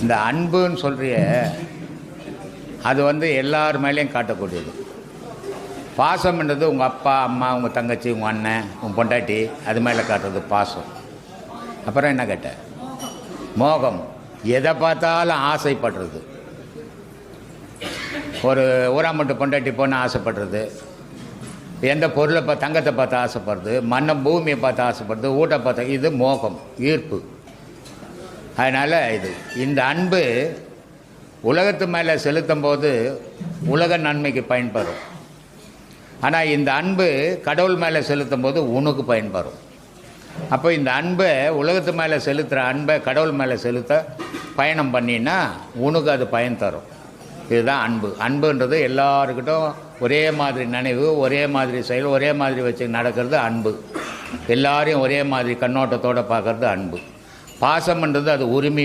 இந்த அன்புன்னு சொல்கிறிய அது எல்லார் மேலேயும் காட்டக்கூடியது. பாசம்ன்றது உங்கள் அப்பா அம்மா உங்கள் தங்கச்சி உங்கள் அண்ணன் உங்கள் பொண்டாட்டி அது மேலே காட்டுறது பாசம். அப்புறம் என்ன கேட்ட? மோகம். எதை பார்த்தாலும் ஆசைப்படுறது. ஒரு ஊராமட்டு பொண்டாட்டி பொண்ணு ஆசைப்படுறது, எந்த பொருளை தங்கத்தை பார்த்து ஆசைப்படுறது, மண்ணை பூமியை பார்த்து ஆசைப்படுறது, ஊட்ட பார்த்து, இது மோகம், ஈர்ப்பு. அதனால் இந்த அன்பு உலகத்து மேலே செலுத்தும் போது உலக நன்மைக்கு பயன்பெறும். ஆனால் இந்த அன்பு கடவுள் மேலே செலுத்தும் போது உனக்கு பயன்பெறும். அப்போ இந்த அன்பை உலகத்து மேலே செலுத்துகிற அன்பை கடவுள் மேலே செலுத்த பயணம் பண்ணினா உனக்கு அது பயன் தரும். இதுதான் அன்பு. அன்புன்றது எல்லாருக்கிட்டும் ஒரே மாதிரி நினைவு, ஒரே மாதிரி செயல், ஒரே மாதிரி வச்சு நடக்கிறது அன்பு. எல்லாரையும் ஒரே மாதிரி கண்ணோட்டத்தோடு பார்க்குறது அன்பு. பாசம்ன்றது அது உரிமை.